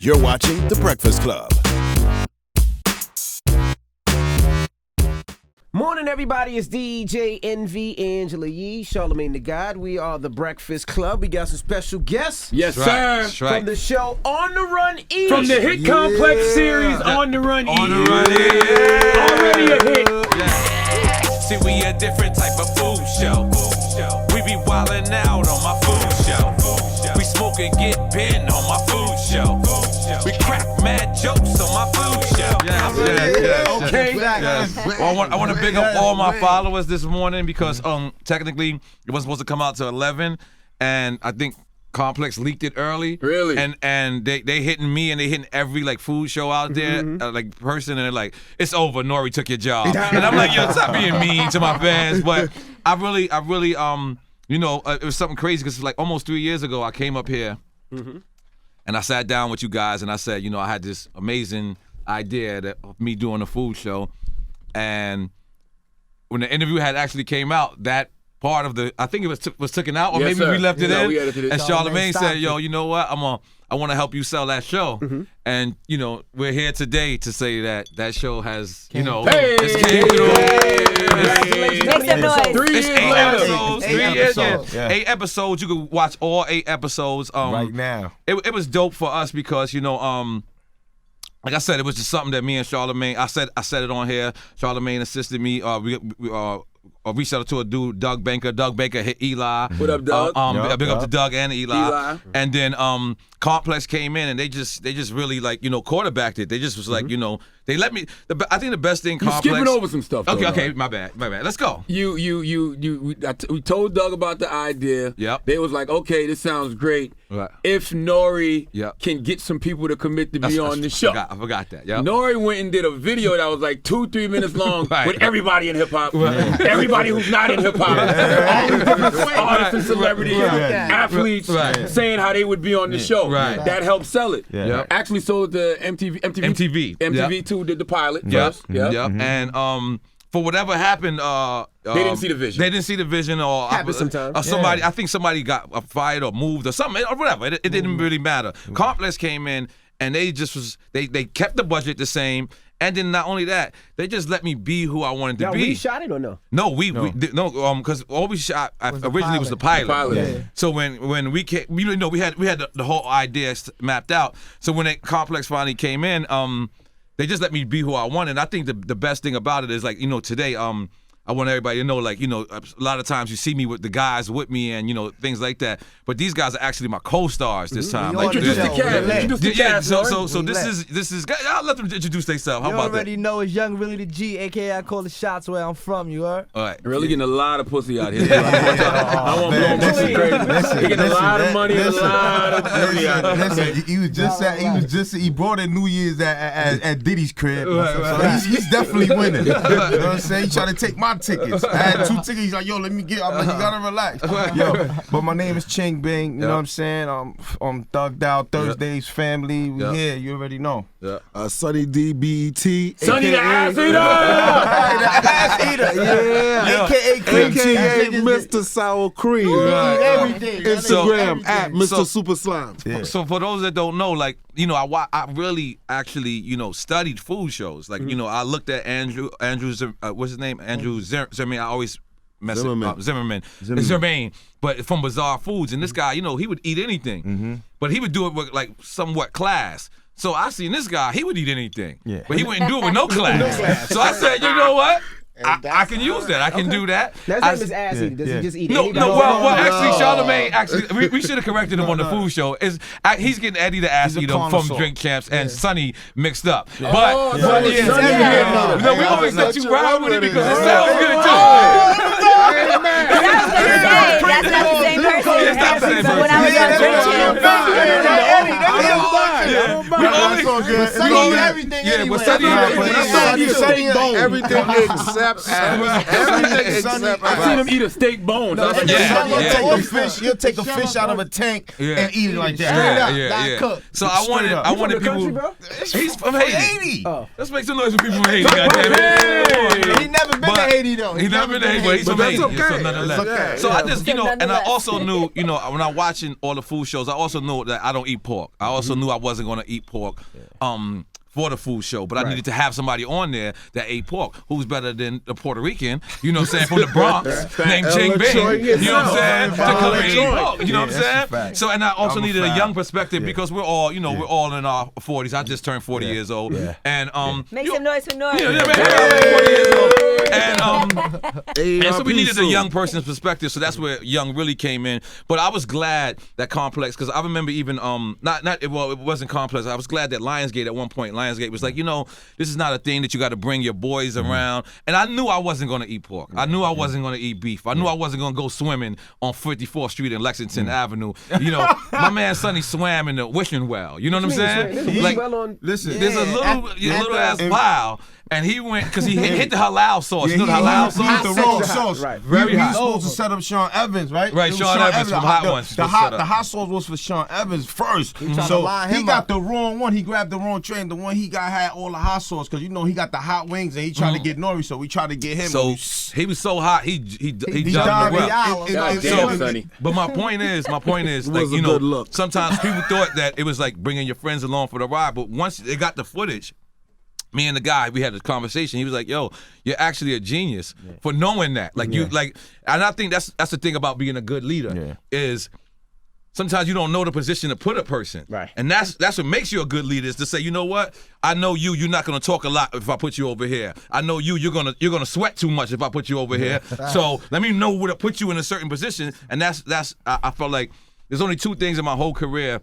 You're watching The Breakfast Club. Morning, everybody. It's DJ NV, Angela Yee, Charlamagne the God. We are The Breakfast Club. We got some special guests. Yes, That's sir. right. That's right. From the show On the Run East. From the hit complex series On the Run East. On the Run East. Already a hit. Yeah. See, we a different type of food show. We be wildin' out on my food show. We smoke and get bent on my food show. We crack mad jokes on my food show. Yes. Okay. Yes. Well, I want to big up all my followers this morning because technically it was supposed to come out to 11, and I think Complex leaked it early. Really? And they hitting me and they hitting every like food show out there like person, and they're like, it's over. N.O.R.E took your job, and I'm like, yo, stop being mean to my fans. But I really you know, it was something crazy because like almost 3 years ago I came up here and I sat down with you guys and I said, you know, I had this amazing idea of me doing a food show, and when the interview had actually came out, that part of the, I think it was taken out, or Yes, maybe sir. we left it in. We edited it. And Charlamagne said, yo, you know what? I want to help you sell that show. And, you know, we're here today to say that show has, you know, it's came through. Make some noise. It's 8 episodes. 3 years, episodes, 8 episodes. You can watch all 8 episodes. Right now. It was dope for us because, you know, like I said, it was just something that me and Charlamagne, I said it on here. Charlamagne assisted me. We reached out to a dude, Doug Banker. Doug Banker hit Eli. What up, Doug? Big up to Doug and Eli. And then Complex came in and they just really like, you know, quarterbacked it. They just was like, you know, they let me. I think the best thing You're Complex. skipping over some stuff. Though, Okay, my bad. Let's go. We told Doug about the idea. Yep. They was like, okay, this sounds great. Right. If N.O.R.E Yep. can get some people to commit to be on the show. I forgot that. Yep. N.O.R.E went and did a video that was like 2-3 minutes long Right. with everybody in hip hop, everybody who's not in hip hop, all these different artists and celebrities, athletes, saying how they would be on the show. Right. That helped sell it. Yep. Actually sold the MTV. Yep. 2 did the pilot Yep. first. Yep. Yep. And for whatever happened, They didn't see the vision. They didn't see the vision, or Happens sometimes. Or somebody, I think somebody got fired or moved or something, or whatever. It didn't really matter. Complex came in and they just was they kept the budget the same, and then not only that, they just let me be who I wanted to Y'all be. reshot it or no? No, because all we shot originally was the pilot. The pilot. So when we came, you know, we had the whole idea mapped out. So when that Complex finally came in, they just let me be who I wanted. And I think the best thing about it is, like, you know, today, I want everybody to know, like, you know, a lot of times you see me with the guys with me and, you know, things like that. But these guys are actually my co-stars this time. Like, Introduce the cast. So this is. I'll let them introduce themselves. How You about that? already know it's Young Really the G, a.k.a. I call the shots where I'm from, you heard? All right. Really getting a lot of pussy out here. I want to blow crazy. He getting a lot of money and a lot of pussy out here. Listen, he brought in New Year's at Diddy's crib. So he's definitely winning. You know what I'm saying? He trying to take my tickets. I had 2 tickets. He's like, yo, let me get. I'm like, you gotta relax. Yo, but my name is Ching Bing. You know what I'm saying? I'm thugged out. Thursdays family. We here. You already know. Sonny D, BET. Sonny the ass eater. The ass eater. Yeah. AKA Mr. Sour Cream. Everything. Instagram at Mr. Super Slime. So for those that don't know, like, you know, I really actually, you know, studied food shows. Like, you know, I looked at Andrew what's his name? Andrew Zimmerman. I always mess it up. Zimmerman. But from Bizarre Foods. And this guy, you know, he would eat anything. But he would do it with, like, somewhat class. So I seen this guy, he would eat anything. But he wouldn't do it with no class. So I said, you know what? I can use that. I can do that. His name is Ass Eater. Does he just eat No, anybody? well, actually, Charlamagne, we should have corrected him on the food show. He's getting Eddie the Ass Eater from Drink Champs and Sonny mixed up. But Sonny is no, we always let you ride with it because it sounds good too. That's not the same person. It's not the same But when I was on Drink Champs, We always everything. Yeah, but Everything except I seen him eat a steak bone. He'll take a fish out of a tank and eat it like that. Straight up, not cooked. So I wanted people. Country, bro? He's from Haiti. Let's Let's make some noise for people from Haiti, goddammit. He never been to Haiti, though. He never been to Haiti, but he's from that's Haiti. okay. So nonetheless. okay. So I just, you know, and I nonetheless. also knew, you know, when I'm watching all the food shows, I also know that I don't eat pork. I also knew I wasn't going to eat pork. pork. For the food show, but I needed to have somebody on there that ate pork. Who's better than a Puerto Rican, you know what I'm saying, from the Bronx, named Jing Bing, you know what I'm saying, to come and eat pork, you know what I'm saying? So, and I also needed a young perspective because we're all, you know, we're all in our 40s. I just turned 40 years old. And, Make some noise for N.O.R.E. I'm 40 years old. And so we needed a young person's perspective, so that's where Young really came in. But I was glad that Complex, because I remember even, it wasn't Complex, I was glad that Lionsgate at one point, Lionsgate was like, you know, this is not a thing that you got to bring your boys around. And I knew I wasn't going to eat pork. I knew I wasn't going to eat beef. I knew I wasn't going to go swimming on 54th Street and Lexington Avenue. You know, my man Sonny swam in the wishing well. You know what I'm saying? Like, listen, there's a little ass pile. And he went, because he hit the halal sauce. You know the halal sauce? He hit the wrong sauce. Right. Very hot. He was supposed to set up Sean Evans, right? Right, Sean Evans from Hot Ones. The hot sauce was for Sean Evans first. So he got the wrong one. He grabbed the wrong train. The one he got had all the hot sauce, because, you know, he got the hot wings, and he tried to get N.O.R.E, so we tried to get him. So he was so hot, he jumped the well. But my point is, like, you know, sometimes people thought that it was like bringing your friends along for the ride, but once they got the footage, me and the guy, we had a conversation. He was like, "Yo, you're actually a genius for knowing that." Like you, like, and I think that's the thing about being a good leader is sometimes you don't know the position to put a person, right? And that's what makes you a good leader, is to say, you know what, I know you're not gonna talk a lot if I put you over here. I know you're gonna sweat too much if I put you over here. So let me know where to put you in a certain position. And that's I felt like there's only two things in my whole career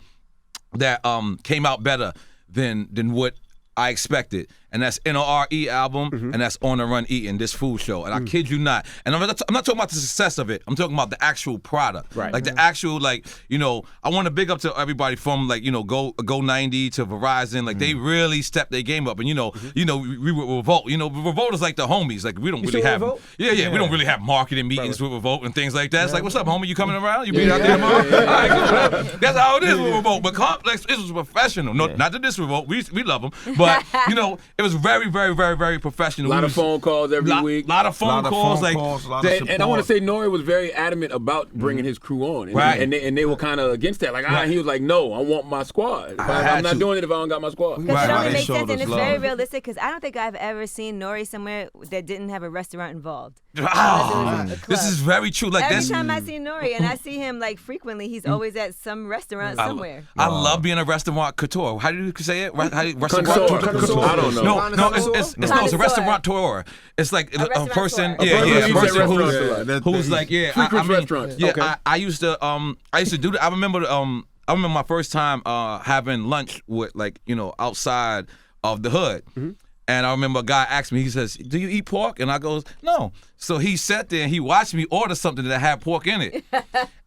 that came out better than what I expected, and that's N.O.R.E album, and that's On the Run Eatin, this food show. And I kid you not, and I'm not talking about the success of it. I'm talking about the actual product, right? Like the actual, like, you know, I want to big up to everybody from, like, you know, Go 90 to Verizon. Like they really stepped their game up, and you know, we were Revolt. You know, Revolt is like the homies. Like we don't really have, we don't really have marketing meetings with Revolt and things like that. It's like, what's up, homie? You coming around? You be out there tomorrow? All right, cool. That's how it is with Revolt. But Complex, it was professional. No, not to this Revolt. We love them, but you know, it was very, very, very, very professional. A lot of phone calls every week. A lot of phone calls. And I want to say N.O.R.E was very adamant about bringing his crew on. And, right. And they were kind of against that. Like, he was like, no, I want my squad. I'm not doing it if I don't got my squad. Because it only makes sense, and it's very realistic, because I don't think I've ever seen N.O.R.E somewhere that didn't have a restaurant involved. This is very true. Like every time I see N.O.R.E, and I see him like frequently, he's always at some restaurant somewhere. I love being a restaurant couture. How do you say it? Restaurant couture. I don't know. No, it's a restaurateur. It's like a person, a person who's like, frequent restaurants. Yeah, I used to do that. I remember my first time having lunch with, like, you know, outside of the hood. And I remember a guy asked me, he says, "Do you eat pork?" And I goes, "No." So he sat there and he watched me order something that had pork in it.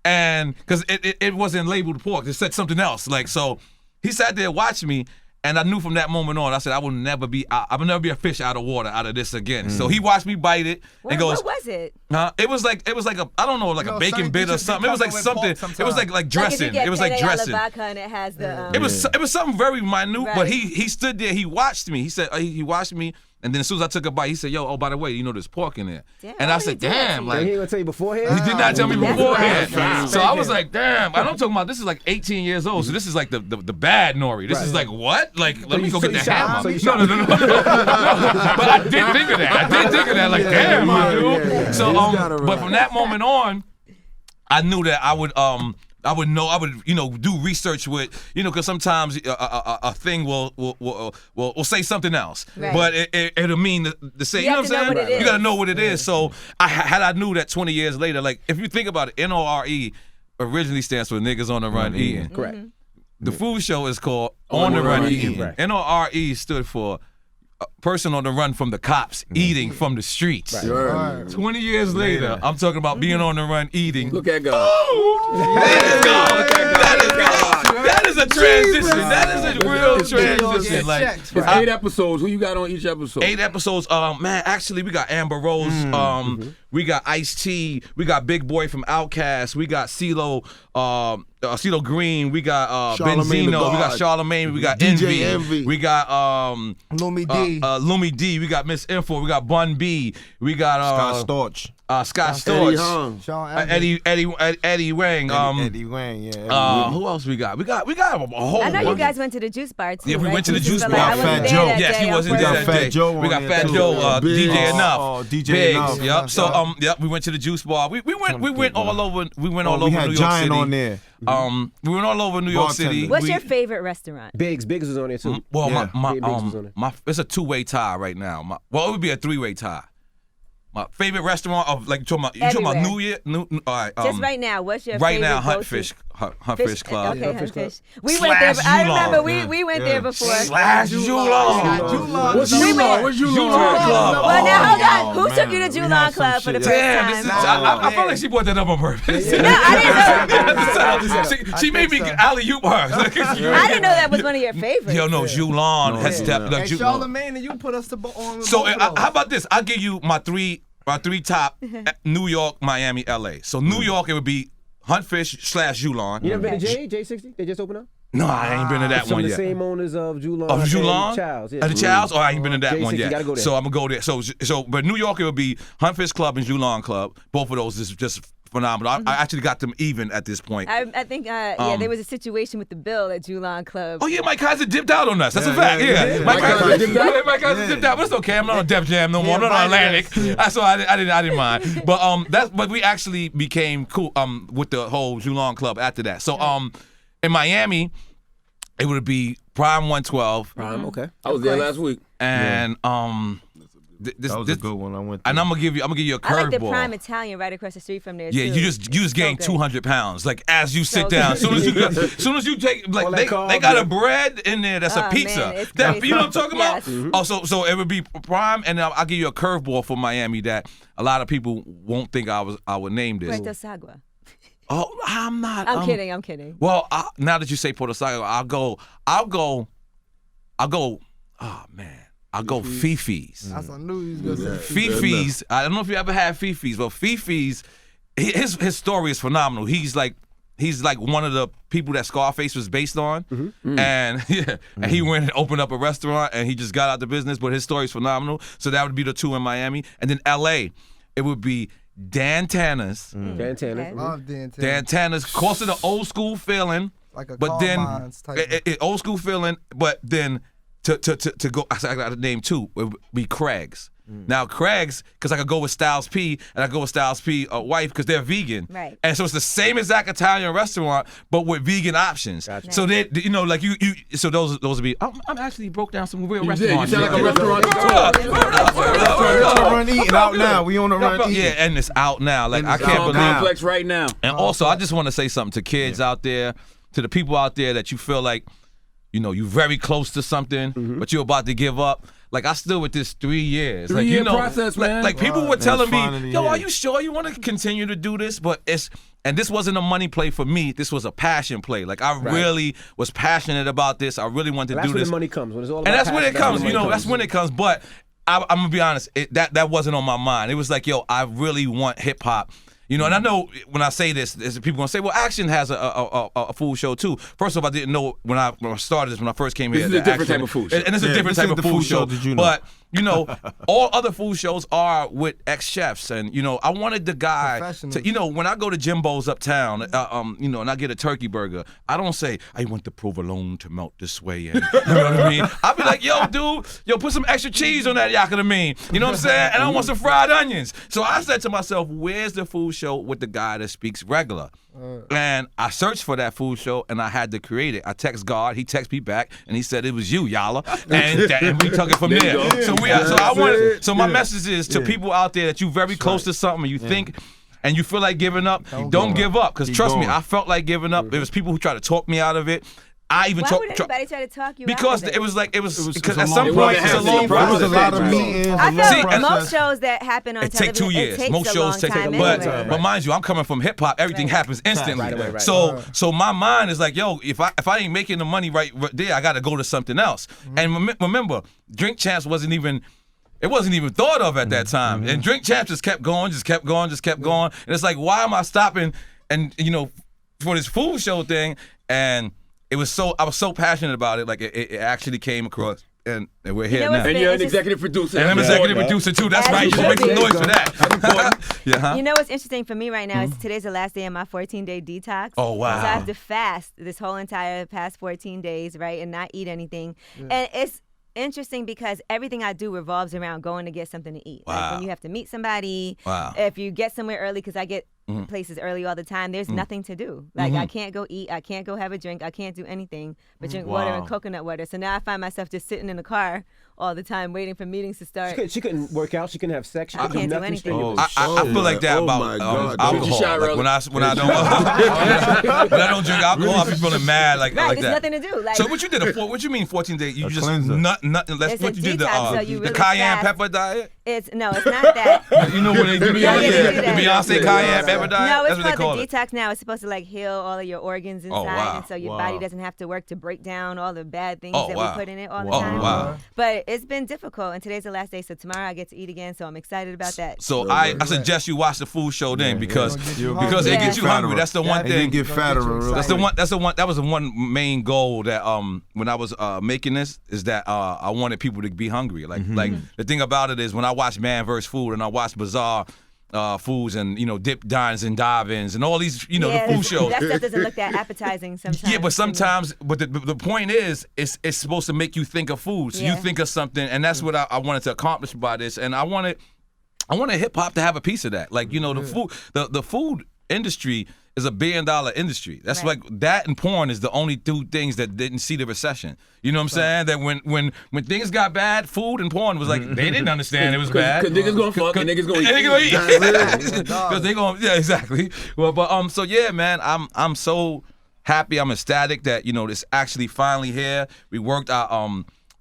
And because it wasn't labeled pork, it said something else. Like, so he sat there and watched me. And I knew from that moment on, I said, I will never be a fish out of water out of this again. So he watched me bite it and goes, what was it? It was like a, I don't know, like a bacon bit or something. It was like something. It was like dressing. It was like dressing. And it has the. It was something very minute. Right. But he stood there. He watched me. He said he watched me. And then as soon as I took a bite, he said, "Yo, oh, by the way, you know there's pork in there." Damn, and I said, "Damn!" Like, he didn't tell you beforehand. He did not tell me beforehand. Right. So I was like, "Damn!" I'm talking about, this is like 18 years old. So this is like the bad N.O.R.E. This is like, what? Like, let me go get the hammer. No. But I did think of that. Like, damn, my dude. So but from that moment on, I knew that I would do research with, because sometimes a thing will say something else, right. But it'll mean the same. You know what I'm saying? You gotta know what it is. So I knew that 20 years later, like, if you think about it, N.O.R.E originally stands for Niggas on the Run Eating. Correct. The food show is called On the Run Eating. Right. N.O.R.E stood for person on the run from the cops, eating from the streets. Right. Sure. 20 years later, I'm talking about being on the run, eating. Look at God. That is a transition. That is a real transition. Like, it's 8 episodes. Who you got on each episode? 8 episodes. Man, actually, we got Amber Rose. We got Ice-T. We got Big Boy from Outkast. We got CeeLo Green. We got Benzino. We got Charlamagne. We got Envy. We got Lumi D. Lumi D. We got Miss Info. We got Bun B. We got Scott Storch. Scott Storch, Sean Eddie Wang. Eddie Wang, yeah. Who else we got? We got a whole. I know you bunch. guys went to the juice bar too. Yeah, we right? went to the juice But, bar. I wasn't Fat there Joe. that Yes, day, he wasn't We there got that Fat day. Joe We got on Fat there, too. Joe, Biggs. DJ Enough. DJ Biggs, Enough. yep. So yep, we went to the juice bar. We went all over. We went all we over had New York Giant City. on there. We went all over New York City. What's your favorite restaurant? Biggs was on there too. Well, Yeah. my it's a two-way tie right now. Well, it would be a three-way tie. My favorite restaurant of like you talking about New Year? All right. Just right now, what's your Right favorite now, go-to? Huntfish Club. Okay, Huntfish. We Slash went there. I Yulon. remember we went there before. Slash Yulon. What's Yulon Club? Well, now hold on. Who man. took you to We Julon had Club some for the shit. first Damn, time? I felt like she brought that up on purpose. No, I didn't know. She made me alley-oop her. I didn't know that was one of your favorites. Yo, no, Yulon has stepped. Like, Hey, Charlamagne, and you put us on. So both of those. how about this? I'll give you my three top: New York, Miami, LA. So New York, it would be Huntfish / Yulon. You never been to J60? They just opened up? No, I ain't been to that Some one of the yet. same owners of Julon. Of Julon? Childs, yeah. The Childs? Oh, I ain't been to that one J60, yet. gotta go there. So I'm gonna go there. So, but New York, it would be Huntfish Club and Julon Club. Both of those is just phenomenal. I actually got them even at this point. I think, there was a situation with the bill at Julon Club. Oh yeah, Mike Kaiser dipped out on us. That's a fact. Yeah, Mike Kaiser dipped out. Mike Kaiser dipped out, but it's okay. I'm not on Def Jam no more. I'm not on Atlantic. So I didn't mind. But we actually became cool with the whole Julon Club after that. So in Miami, it would be Prime 112. Prime, okay. I was there last week. And That was a good one. I went. And I'm gonna give you a I like the Prime curveball. Italian right across the street from there. Yeah, too. you just gained good. 200 pounds. Like as you sit So down, good. soon as you take like All that they carb, got yeah. a bread in there that's a Oh, pizza. man, it's That, crazy. you know what I'm talking Yes. about? Oh, so it would be Prime, and I'll give you a curveball for Miami that a lot of people won't think I would name this. Puerto Sagua. Oh, I'm not. I'm kidding. Well, now that you say Puerto Sagua, I'll go. Oh man, I'll go Fifi's. I knew you was gonna say Fifi's. I don't know if you ever had Fifi's, but Fifi's, his story is phenomenal. He's like one of the people that Scarface was based on, and and he went and opened up a restaurant, and he just got out the business. But his story is phenomenal. So that would be the two in Miami, and then L.A. It would be Dan Tanner's. Dan Tanner. Okay. Love Dan Tanner. Dan Tanner's, close to the old school feeling, Like a but then Carmine's type. old school feeling, but then to go, I got to name two. It would be Craig's. Now Craig's, because I could go with Styles P, and I go with Styles P wife because they're vegan, Right. And so it's the same exact Italian restaurant, but with vegan options. Gotcha. So they, like you. So those would be. I'm actually broke down some real You did. restaurants. You sound like a restaurant. Run eating out now. We on the run eating. Yeah, and it's out now. Like I it's can't out believe. now. Complex right now. And also, I just want to say something to kids out there, to the people out there that you feel like, you're very close to something, but you're about to give up. Like, I still with this 3 years. Like, 3-year process, man. Like people were telling finally, me, yo, yeah. are you sure you want to continue to do this? But and this wasn't a money play for me. This was a passion play. Like, I really was passionate about this. I really wanted to That's do where this. the money comes. When it's all And about that's when passion, it comes, where the money that's when it comes. But I'm gonna be honest, that wasn't on my mind. It was like, yo, I really want hip hop. And I know when I say this, people gonna say, well, Action has a food show too. First off, I didn't know when I started this, when I first came here. This is a different Action- type of food show. and it's a Yeah, different this type is of the food food show show. that you know. But all other food shows are with ex-chefs, and I wanted the guy to, when I go to Jimbo's uptown, and I get a turkey burger, I don't say I want the provolone to melt this way, and you know what I mean. I'll be like, yo, dude, put some extra cheese on that yakadamine. You know what I'm saying? And I want some fried onions. So I said to myself, where's the food show with the guy that speaks regular? And I searched for that food show, and I had to create it. I text God, he texted me back, and he said it was you, Yala, and we took it from there. So my message is to people out there that you very close to something, and you think, and you feel like giving up, don't give up. Because trust me, I felt like giving up. There was people who tried to talk me out of it. I even Why talk would anybody try to talk you because out of it was because a at long some point process. it's a long It was a It was a process. lot of meetings. I a long feel process. most shows that happen on It take television, 2 years. it takes Most a shows long take, time but anyway. but mind you, I'm coming from hip hop. Everything happens instantly. Right. So my mind is like, yo, if I ain't making the money right there, I got to go to something else. And remember, Drink Champs wasn't even thought of at that time. And Drink Champs just kept going. And it's like, why am I stopping? And for this food show thing, and I was so passionate about it, like it actually came across. and we're here know now. what's And been- you're an it's just- executive producer. And I'm That's executive important. producer too. That's As right. You you should make some should noise be. for that. Yeah. Huh? You know what's interesting for me right now is today's the last day of my 14-day detox. Oh, wow. So I have to fast this whole entire past 14 days, right, and not eat anything. And it's interesting because everything I do revolves around going to get something to eat. Like Wow. when you have to meet somebody, Wow. if you get somewhere early, because I get places early all the time, there's nothing to do. Like I can't go eat, I can't go have a drink, I can't do anything but drink water and coconut water. So now I find myself just sitting in the car all the time waiting for meetings to start. She couldn't work out. She couldn't have sex. She I couldn't can't do nothing. anything. Straight I up. feel like that Oh about my God. alcohol. Shoot your shot, Like Rose. when I don't when I don't drink alcohol, I be feeling mad like Right, like there's that. nothing to do. Like So what you did? What you mean 14 days? You A just cleanser. nothing. It's What a you did? detox, so you The really cayenne fast. pepper diet. it's not that. You know when they do Yeah, Beyonce, they do the that. Beyonce cayenne pepper diet. No, That's it's what they called call the it. detox now. It's supposed to like heal all of your organs inside, wow. and so your body doesn't have to work to break down all the bad things Oh, that wow. we put in it all the Oh, time. wow. But it's been difficult, and today's the last day, so tomorrow I get to eat again. So I'm excited about that. So I suggest you watch the food show then because it Yeah. gets you hungry. That's the one And thing. you get fatter in real That's the one. That's the one. That was the one main goal that when I was making this is that I wanted people to be hungry. Like the thing about it is when I watch Man vs. Food and I watch Bizarre Foods and Dip Dines and Dive-Ins and all these the food shows. That stuff doesn't look that appetizing sometimes. Yeah, but sometimes, but the point is, it's supposed to make you think of food. So you Yeah. think of something, and that's what I wanted to accomplish by this. And I wanted hip hop to have a piece of that. Like the food industry is $1 billion industry. That's Right. like that and porn is the only two things that didn't see the recession. You know what I'm saying? That when things got bad, food and porn was like they didn't understand it was bad. Because niggas gonna fuck and niggas gonna eat. Because they gonna exactly. Well, but so yeah, man, I'm so happy. I'm ecstatic that it's actually finally here. We worked out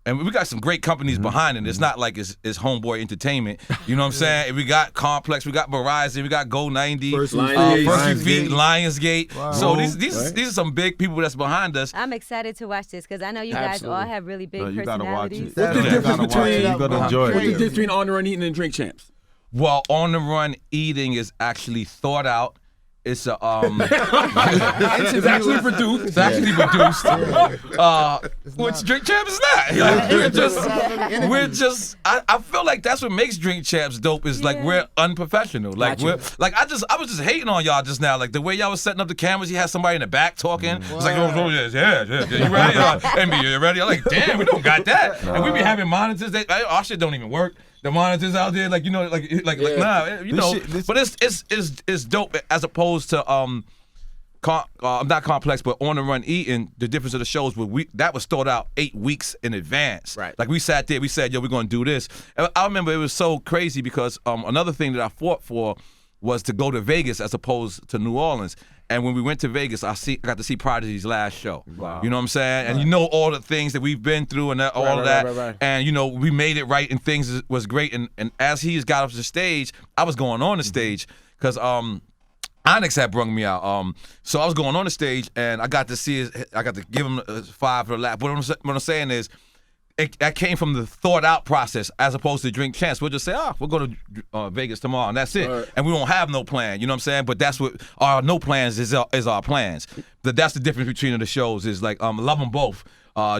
and we got some great companies behind it. It's not like it's Homeboy Entertainment. You know what I'm saying? We got Complex, we got Verizon, we got Go 90, First Lionsgate. Feet, Lionsgate. Wow. So these are some big people that's behind us. I'm excited to watch this because I know you guys all Absolutely. have really big No, you gotta watch personalities. it. What's the You difference gotta watch between- it. You gotta enjoy What's the it. difference between On-the-Run Eating and Drink Champs? Well, On the Run Eating is actually thought out. It's a It's actually produced. It's actually produced. Which Drink Champs is not. Like, we're just. I feel like that's what makes Drink Champs dope. Is like we're unprofessional. Like Gotcha. we're like I was just hating on y'all just now. Like the way y'all was setting up the cameras. You had somebody in the back talking. It's like oh yeah. You ready? NBA, you ready? I'm like damn, we don't got that. And we be having monitors. Our shit don't even work. The monitors out there, like nah, This but it's dope as opposed to not Complex, but On the Run Eating. The difference of the shows that was thought out 8 weeks in advance. Right. Like we sat there, we said, yo, we're gonna do this. And I remember it was so crazy because another thing that I fought for was to go to Vegas as opposed to New Orleans. And when we went to Vegas, I got to see Prodigy's last show. Wow. You know what I'm saying? And all the things that we've been through and all of that. Right. And we made it right and things was great. And as he got off the stage, I was going on the stage because Onyx had brung me out. So I was going on the stage and I got to give him a 5 for a lap. What I'm saying is, that came from the thought out process as opposed to Drink Champs. We'll just say, we'll go to Vegas tomorrow and that's it. Right. And we don't have no plan, you know what I'm saying? But that's what our no plans is our plans. That's the difference between the shows is like, love them both.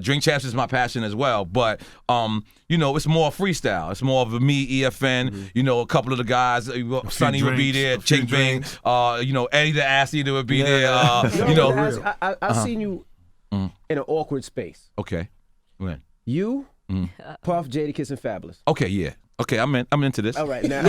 Drink Champs is my passion as well, but it's more freestyle. It's more of a me, EFN, a couple of the guys, Sonny would be there, Chick Bing, Eddie the Ass Eater would be there, I've seen you in an awkward space. Okay. When? You, Puff, Jadakiss, and Fabulous. Okay, yeah. Okay, I'm into this. All right, now. I'm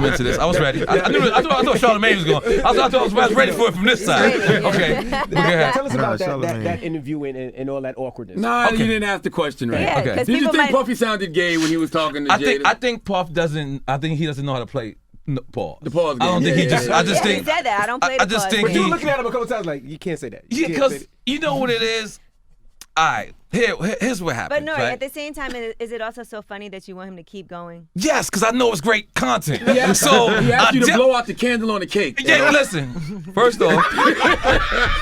into this. I was ready. I thought Charlamagne was going. I was ready for it from this side. Okay. Go ahead. Tell us about Charlamagne. that interview and all that awkwardness. Nah, Okay. you didn't ask the question right. Yeah, Okay. because Did you people think might. Puffy sounded gay when he was talking to I Jada? think Puff doesn't. I think he doesn't know how to play. No, pause. The pause I don't game. think he Yeah, just. yeah, I just He think. said that. I don't play I the just pause think game. You he- were looking at him a couple times like, you can't say that. Yeah, because you know what it is. All right. Here's what happened. But no, right? at the same time, is it also so funny that you want him to keep going? Yes, because I know it's great content. Yeah. So He asked you to I blow out the candle on the cake. Yeah, listen. First off,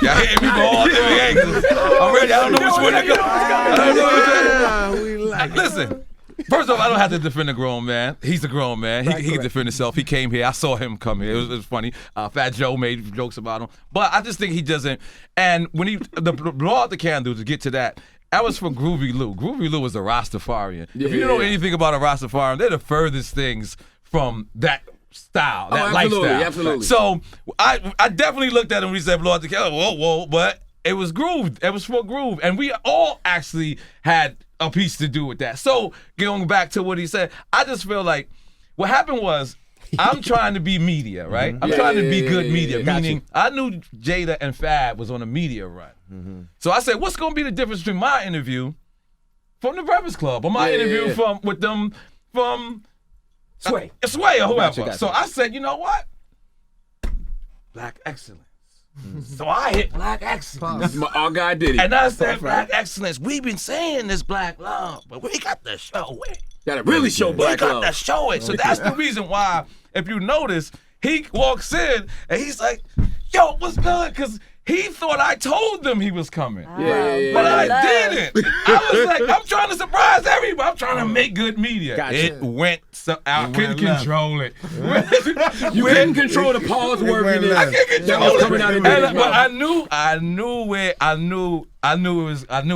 y'all hitting me from all different angles. I'm ready. I don't know which one to go. I don't know which one. Listen. First off, I don't have to defend a grown man. He's a grown man. He can defend himself. He came here. I saw him come here. It was funny. Fat Joe made jokes about him. But I just think he doesn't. And when he blow out the candle, to get to that, That was for Groovy Lou. Groovy Lou was a Rastafarian. Yeah, if you don't know yeah. anything about a Rastafarian, they're the furthest things from that style, that absolutely, lifestyle. absolutely. So I definitely looked at him when he said blow out the candle. Whoa, but it was groove. It was for groove. And we all actually had a piece to do with that. So going back to what he said, I just feel like what happened was I'm trying to be media, right? I'm trying to be good media, meaning I knew Jada and Fab was on a media run. So I said, what's going to be the difference between my interview from the Breakfast Club or my interview with them from Sway. Sway or whoever. Gotcha. So I said, you know what? Black excellence. So I hit Black excellence. Our guy did it. And I said, Black excellence. We've been saying this black love, but we got to show it. Gotta really show black We got love. to show it. So that's the reason why, if you notice, he walks in and he's like, yo, what's good? Because he thought I told them he was coming. But I didn't. I was like, I'm trying to surprise everybody. I'm trying to make good media. Gotcha. It went so I couldn't control it. You couldn't control the pause working. I can't control That was it. coming out of And- his but mouth. I knew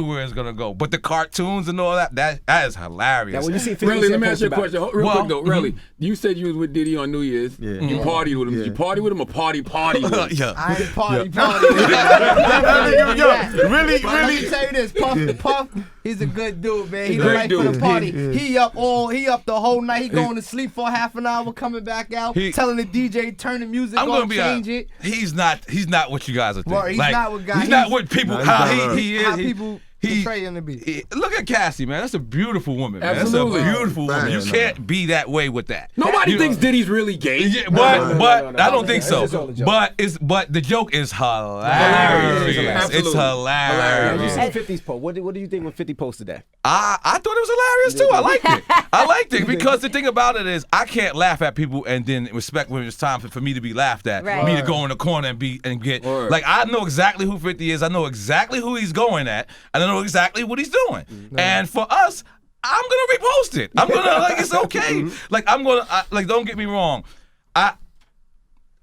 where it was gonna go. But the cartoons and all that is hilarious. Now, when you see 50 Really, Cent let me ask post you a about question. it- Real Well, quick though, really. You said you was with Diddy on New Year's. Yeah. You partied with him. Did you party with him or party with him? Yeah. I ain't party. Really, But let me tell you this, Puff, he's a good dude, man. He's Great right for the dude. party. He up the whole night. He going to sleep for half an hour, coming back out, telling the DJ turn the music I'm on, gonna be change honest. it. He's not what you guys are thinking. Well, he's not what guys- He's not what people. he's How not he is. How he- people he- portray him to be. Look at Cassie, man. That's a beautiful woman, man. Absolutely. That's a beautiful woman. You Man. can't be that way with that. Nobody You- thinks Diddy's really gay. Yeah, but no. I don't think It's so. just all a joke. But the joke is hilarious. Hilarious. It's hilarious. You see 50's post. What do you think when 50 posted that? I thought it was hilarious too. I liked it. I liked it because the thing about it is I can't laugh at people and then respect when it's time for me to be laughed at. Right. Me to go in the corner and get like I know exactly who 50 is. I know exactly who he's going at. And I know exactly what he's doing. And for us, I'm gonna repost it. I'm gonna like it's okay. Like I'm gonna like don't get me wrong.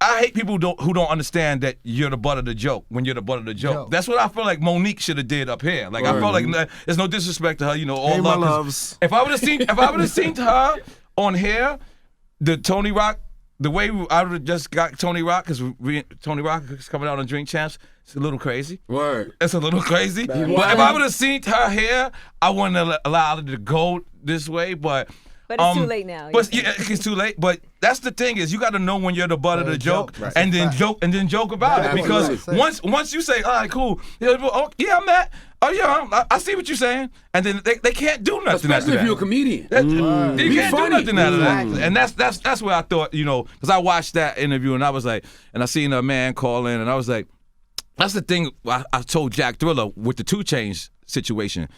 I hate people who don't understand that you're the butt of the joke when you're the butt of the joke. That's what I feel like Monique should have did up here. Like I felt like there's no disrespect to her, you know. All Hey, my love. 'Cause loves. If I would have seen her on here, the Tony Rock, the way I would have just got Tony Rock because Tony Rock is coming out on Drink Champs. It's a little crazy. Word. It's a little crazy. But if I would have seen her here, I wouldn't have allowed it to go this way. But it's too late now. But yeah, it's too late. But that's the thing is you got to know when you're the butt of the joke, and then joke about it. Because Absolutely. once you say, all right, cool, oh, yeah, I'm that. Oh yeah, I see what you're saying, and then they can't do nothing. Especially after if that. you're a comedian. You Be can't funny. do nothing out of that. Exactly. And that's where I thought, you know, because I watched that interview and I was like, and I seen a man call in and I was like, that's the thing I told Jack Thriller with the 2 Chainz situation.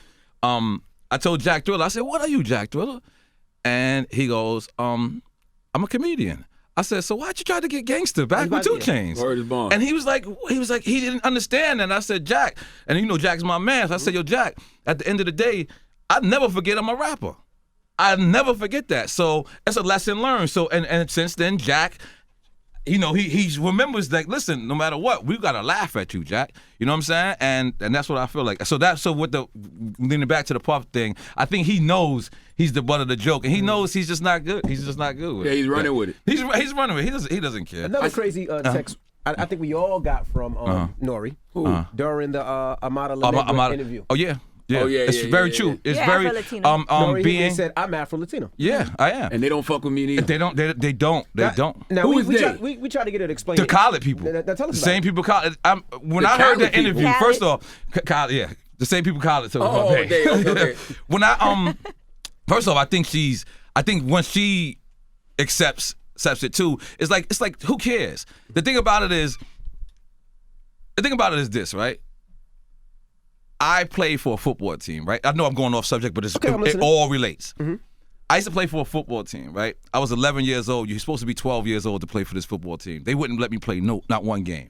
I told Jack Thriller, I said, what are you, Jack Thriller? And he goes, I'm a comedian. I said, so why'd you try to get gangster back with 2 Chainz? Word is bond. And he was like, he didn't understand. And I said, Jack, and you know Jack's my man. So I said, yo, Jack, at the end of the day, I never forget I'm a rapper. I never forget that. So it's a lesson learned. So and since then, Jack, you know, he remembers like, listen, no matter what, we gotta laugh at you, Jack. You know what I'm saying? And that's what I feel like. So with the leaning back to the Puff thing, I think he knows he's the butt of the joke, and he knows he's just not good. He's just not good with it. Yeah, he's running with it. He's running with it. He doesn't care. Another crazy text I think we all got from N.O.R.E. During the Amada Ledegre interview. Oh yeah. Yeah, Oh, yeah, it's yeah, very yeah, true. yeah. It's You're very Afro-Latino. N.O.R.E. being. He said, I'm Afro-Latino. Yeah, I am. And they don't fuck with me neither. They don't. They don't. Now, Who we, is we, they? try, we try to get it explained. The Khaled people. Now, tell us The about same it. people Khaled. When The I heard Khaled the interview, people. first off, Khaled, yeah, the same people Khaled took. Oh, okay. When I first off, I think once she accepts it too, it's like who cares? The thing about it is this, right? I played for a football team, right? I know I'm going off subject, but I'm it listening. all relates. I used to play for a football team, right? I was 11 years old. You're supposed to be 12 years old to play for this football team. They wouldn't let me play not one game,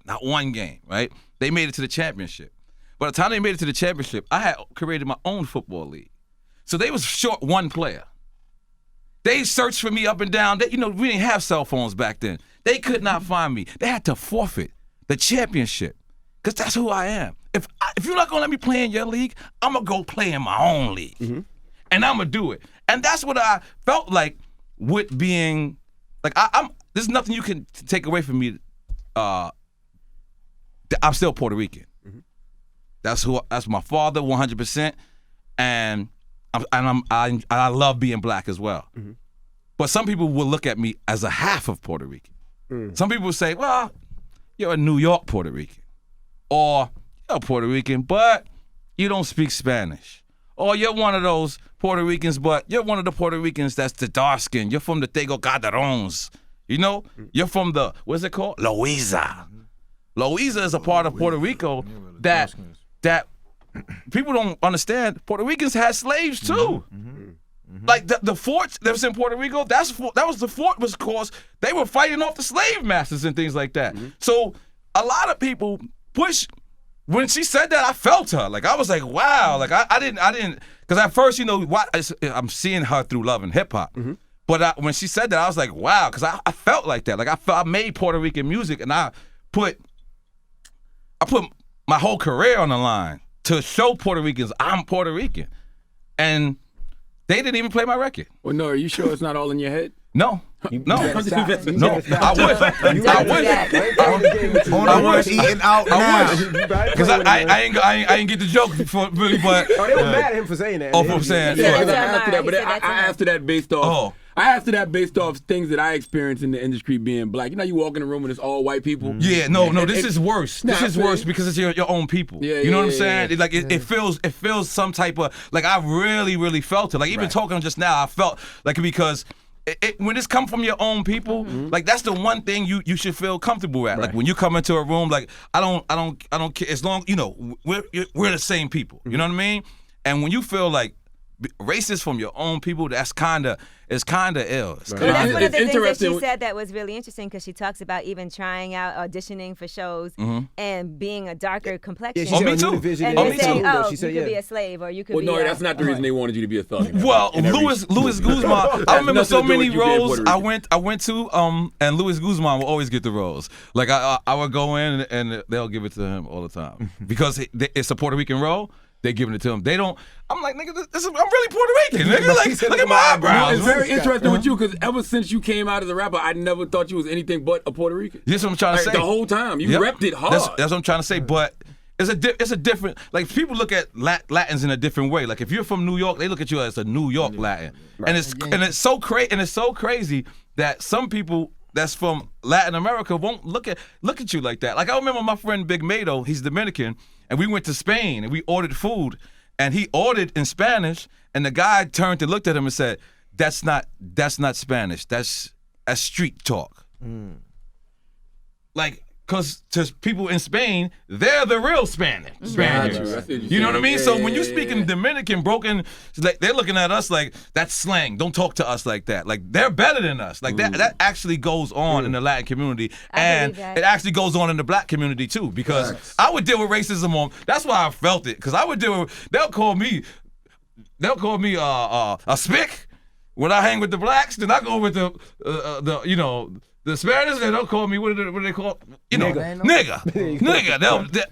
right? They made it to the championship. By the time they made it to the championship, I had created my own football league. So they was short one player. They searched for me up and down. We didn't have cell phones back then. They could not find me. They had to forfeit the championship because that's who I am. if you're not gonna let me play in your league, I'm gonna go play in my own league, and I'm gonna do it. And that's what I felt like with being like I'm. There's nothing you can take away from me. I'm still Puerto Rican. That's my father, 100%, and I love being black as well. But some people will look at me as a half of Puerto Rican. Some people will say, well, you're a New York Puerto Rican. Or you're Puerto Rican, but you don't speak Spanish. Or you're one of those Puerto Ricans, but you're one of the Puerto Ricans that's the dark skin. You're from the Tego Calderons. You know? You're from the, what's it called? Loíza. Loíza is a part of Puerto Rico that people don't understand. Puerto Ricans had slaves too. Like the forts that was in Puerto Rico, that was the fort was because they were fighting off the slave masters and things like that. So a lot of people push. When she said that, I felt her. Like I was like, wow. Like I didn't, because at first, I'm seeing her through Love and Hip Hop. But when she said that, I was like, wow, because I felt like that. Like I made Puerto Rican music, and I put my whole career on the line to show Puerto Ricans I'm Puerto Rican, and they didn't even play my record. Well, no, are you sure it's not all in your head? No. I wish. On Eatin out now. Because I ain't get the joke before, really, but. Oh, they were mad at him for saying that. Oh, for saying Yeah, that. I asked that, but I asked that based off. I asked that based off things that I experienced in the industry being black. You know, you walk in a room and it's all white people. Yeah, no, this is worse. This is worse because it's your own people. Yeah, you know what I'm saying? Like it feels some type of like I really felt it. Like even talking just now, I felt like because. When it's come from your own people, like that's the one thing you should feel comfortable at. Like when you come into a room, like I don't care as long we're the same people. You know what I mean? And when you feel like racist from your own people, it's kind of ill. That's one of the things that she said that was really interesting because she talks about even trying out auditioning for shows and being a darker complexion. Yeah, me too. And they say, you could be a slave or you could be that's not the reason they wanted you to be a thug. Well, Luis Guzman, I remember so many roles I went to, and Luis Guzman will always get the roles. Like I would go in and they'll give it to him all the time because it's a Puerto Rican role. They giving it to him. They don't. I'm like, nigga, I'm really Puerto Rican. Nigga, like, look at my eyebrows. It's very interesting with you because ever since you came out as a rapper, I never thought you was anything but a Puerto Rican. That's what I'm trying to say. The whole time you repped it hard. That's what I'm trying to say. But it's a different. Like people look at Latins in a different way. Like if you're from New York, they look at you as a New York Latin, and it's so crazy that some people that's from Latin America won't look at you like that. Like I remember my friend Big Mado, he's Dominican. And we went to Spain and we ordered food, and he ordered in Spanish, and the guy turned and looked at him and said, "That's not Spanish. That's street talk." Like, cause to people in Spain, they're the real Spaniards. You know what I mean? So when you speak in Dominican broken, like they're looking at us like that's slang. Don't talk to us like that. Like they're better than us. Like that actually goes on in the Latin community, and it actually goes on in the black community too. Because I would deal with racism on. That's why I felt it. Because I would deal with. They'll call me a spick when I hang with the blacks. Then I go with the Spanish, they don't call me, what do they call? Nigga.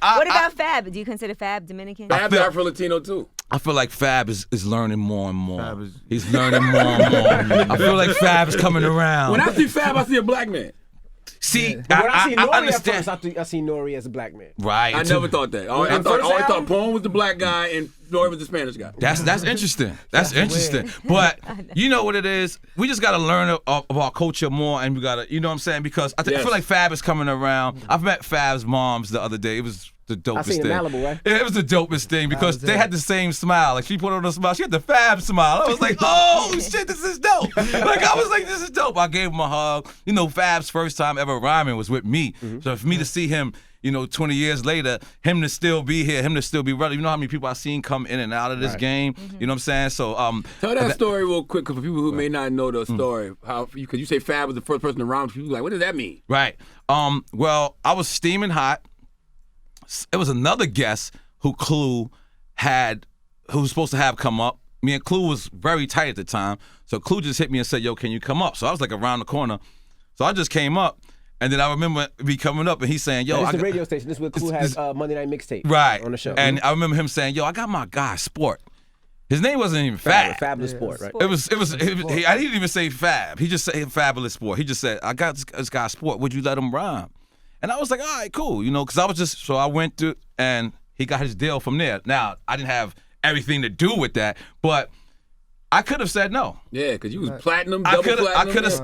What about Fab? Do you consider Fab Dominican? Fab's Afro-Latino too. I feel like Fab is learning more and more. He's learning more and more. I feel like Fab is coming around. When I see Fab, I see a black man. See, when I see N.O.R.E. understand. I see N.O.R.E. as a black man. Right. I never thought that. I always thought Paul was the black guy and N.O.R.E. was the Spanish guy. That's interesting. That's interesting. But you know what it is? We just got to learn of our culture more, and we got to, you know what I'm saying? Because I feel like Fab is coming around. I've met Fab's moms the other day. It was the dopest I seen thing. Malibu, right? Yeah, it was the dopest thing because they had the same smile. Like she put on a smile. She had the Fab smile. I was like, oh shit, this is dope. Like I was like, this is dope. I gave him a hug. You know, Fab's first time ever rhyming was with me. So for me to see him, 20 years later, him to still be here, him to still be relevant. You know how many people I've seen come in and out of this game? You know what I'm saying? So tell that story real quick, because for people who may not know the story, because you say Fab was the first person to rhyme, people like, what does that mean? Right. Well, I was steaming hot. It was another guest who Clue who was supposed to have come up. Me and Clue was very tight at the time. So Clue just hit me and said, yo, can you come up? So I was like around the corner. So I just came up. And then I remember me coming up and he's saying, yo, It's the radio station. This is where Clue has Monday Night Mixtape. Right. On the show. And I remember him saying, yo, I got my guy Sport. His name wasn't even Fab. Fabulous Sport, right? It was I didn't even say Fab. He just said Fabulous Sport. He just said, I got this guy Sport. Would you let him rhyme? And I was like, all right, cool. You know, because I was just, so I went to, and he got his deal from there. Now, I didn't have everything to do with that, but I could have said no. Yeah, because you was platinum, double platinum.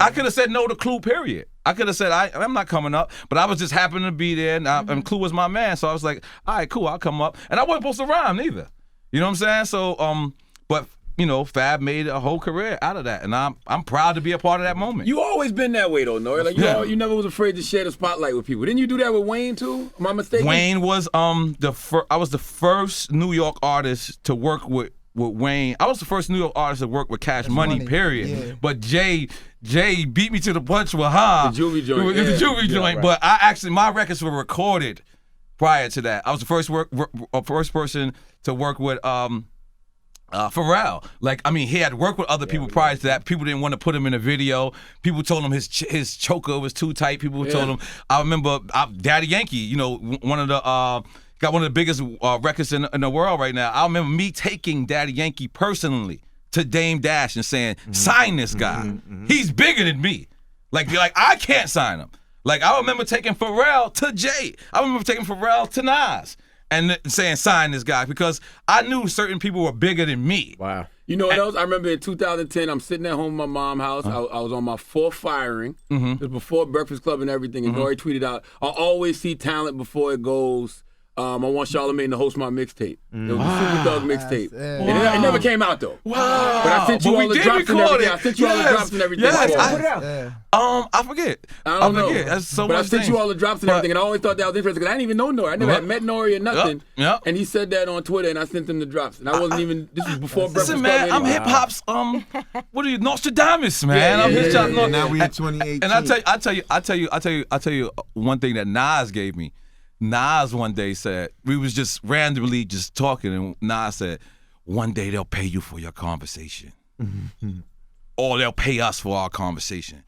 I could have said no to Clue, period. I could have said, I'm not coming up, but I was just happening to be there, and Clue was my man. So I was like, all right, cool, I'll come up. And I wasn't supposed to rhyme neither. You know what I'm saying? So, but, you know, Fab made a whole career out of that, and I'm proud to be a part of that moment. You always been that way, though, N.O.R.E. Like, you never was afraid to share the spotlight with people. Didn't you do that with Wayne, too? Am I mistaken? Wayne was I was the first New York artist to work with Wayne. I was the first New York artist to work with Cash Money, period. Yeah. But Jay beat me to the punch with the juvie joint. The juvie joint. Right. But I actually, my records were recorded prior to that. I was the first person to work with Pharrell. Like, I mean, he had worked with other people prior to that. People didn't want to put him in a video. People told him his choker was too tight. People told him. I remember Daddy Yankee. You know, one of the got one of the biggest records in the world right now. I remember me taking Daddy Yankee personally to Dame Dash and saying, "Sign this guy. He's bigger than me. Like I can't sign him." Like, I remember taking Pharrell to Jay. I remember taking Pharrell to Nas. And saying, sign this guy, because I knew certain people were bigger than me. Wow. You know what else? I remember in 2010, I'm sitting at home in my mom's house. I was on my 4th firing. It was before Breakfast Club and everything. And N.O.R.E. tweeted out, I always see talent before it goes. I want Charlamagne to host my mixtape. It was a Super Thug mixtape. It never came out, though. Wow. But I sent you all the drops and everything. I sent you all the drops and everything. I forget. I don't know. That's so but much I sent you all the drops and everything, and I always thought that was interesting, because I didn't even know N.O.R.E. I never had met N.O.R.E. or nothing. Yep. And he said that on Twitter, and I sent him the drops. And I wasn't even, this was before Breakfast Club. Listen, man, I'm hip-hop's, what are you, Nostradamus, man. I'm his job. Now we in 2018. And I tell you one thing that Nas gave me. Nas one day said, we was just randomly just talking, and Nas said, one day they'll pay you for your conversation. Or they'll pay us for our conversation.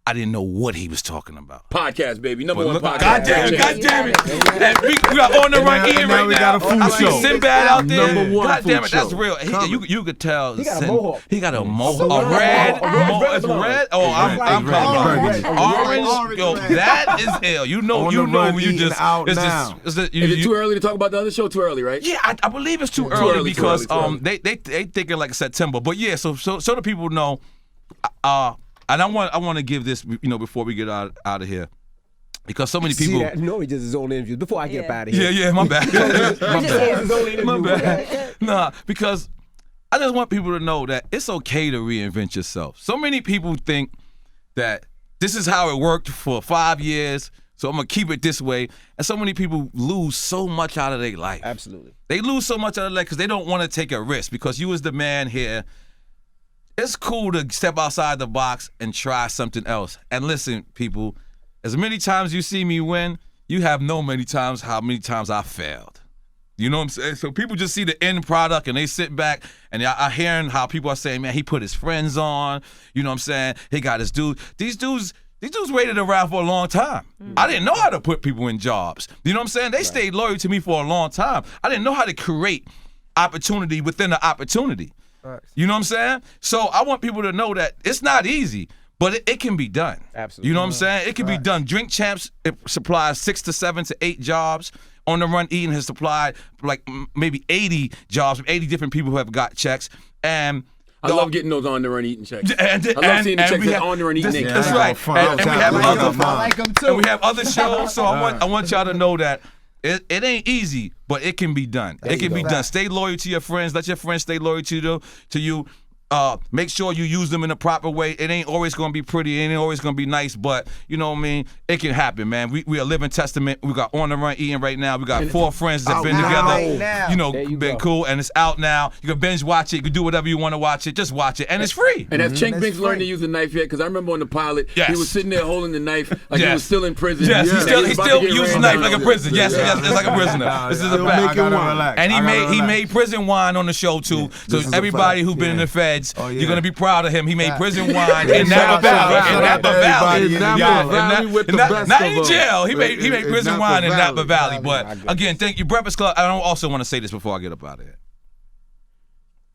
I didn't know what he was talking about. Podcast, baby. Number one podcast. God damn it. We got On the Run Eatin right now. We got a food show. Sinbad out there. Number one God damn it, food that's show. real. You could tell. He got a mohawk. He got a mohawk. A red. It's red. Oh, I'm colorblind. Orange. Yo, that is ill. You know, you just. Is it too early to talk about the other show? Too early, right? Yeah, I believe it's too early because they thinking like September. But yeah, so the people know. And I want to give this, you know, before we get out of here, because so many people. See that? No, he just his own interviews. Before I get up out of here. Yeah, my bad. My bad. Nah, because I just want people to know that it's okay to reinvent yourself. So many people think that this is how it worked for 5 years, so I'm gonna keep it this way. And so many people lose so much out of their life. Absolutely. They lose so much out of their life because they don't want to take a risk. Because you as the man here. It's cool to step outside the box and try something else. And listen, people, as many times you see me win, you have known many times how many times I failed. You know what I'm saying? So people just see the end product and they sit back and I hearing how people are saying, man, he put his friends on. You know what I'm saying? He got his dude. These dudes waited around for a long time. I didn't know how to put people in jobs. You know what I'm saying? They stayed loyal to me for a long time. I didn't know how to create opportunity within the opportunity. You know what I'm saying? So I want people to know that it's not easy, but it can be done. Absolutely. You know what I'm saying? It can be done. Drink Champs, it supplies 6 to 7 to 8 jobs. On the Run Eatin has supplied like maybe 80 jobs from 80 different people who have got checks. And I love getting those On the Run Eatin checks. I love seeing the checks that On the Run Eatin. That's right. And we have other shows. So I want y'all to know that it ain't easy, but it can be done. It can be done. Stay loyal to your friends. Let your friends stay loyal to you. Make sure you use them in the proper way. It ain't always going to be pretty. It ain't always going to be nice, but you know what I mean? It can happen, man. We are living testament. We got On the Run Eatin right now. We got 4 friends that have been together. You know, been cool, and it's out now. You can binge watch it. You can do whatever you want to watch it. Just watch it, and it's free. And has Cenk Binks learned to use the knife yet? Because I remember on the pilot, he was sitting there holding the knife like he was still in prison. Yes, he still used the knife like a prison. Yes, it's like a prisoner. This is a fact. And he made prison wine on the show too. So everybody who's been in the Fed, kids. Oh, yeah. You're gonna be proud of him. He made prison wine in Shout Napa out Valley. In Napa Valley. In Napa Valley with the best Not of in them. jail. He made prison Napa wine in Napa Valley. Valley. But again, thank you, Breakfast Club. I don't also want to say this before I get up out of here.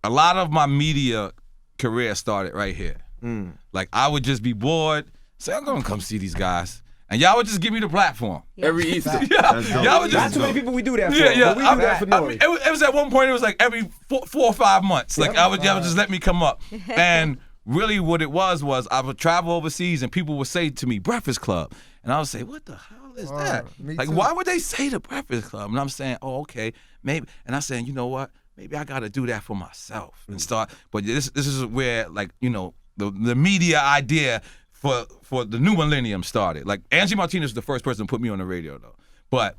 A lot of my media career started right here. Like I would just be bored, say I'm gonna come see these guys, and y'all would just give me the platform. Every Easter. Y'all would Not just too many people we do that for. yeah. But we do that for I N.O.R.E. mean, it was at one point. It was like every 4 or 5 months. Like y'all would just let me come up, and really what it was I would travel overseas, and people would say to me, Breakfast Club, and I would say, what the hell is that? Like, why would they say the Breakfast Club? And I'm saying, oh, okay, maybe. And I'm saying, you know what? Maybe I got to do that for myself and start. But this is where, like, you know, the media idea for the new millennium started. Like Angie Martinez was the first person to put me on the radio though. But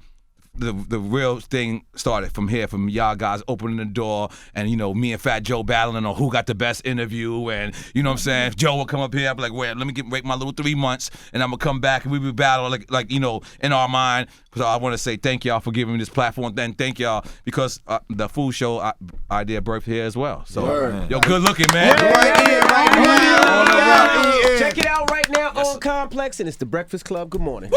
the real thing started from here, from y'all guys opening the door, and you know, me and Fat Joe battling on who got the best interview, and you know what I'm saying? Joe will come up here, I'll be like, wait, let me wait my little 3 months, and I'm gonna come back and we will battle like you know, in our mind. So I want to say thank y'all for giving me this platform. Then thank y'all because the food show idea birthed here as well. So yo, good looking, man. Check it out right now on Complex, and it's the Breakfast Club. Good morning.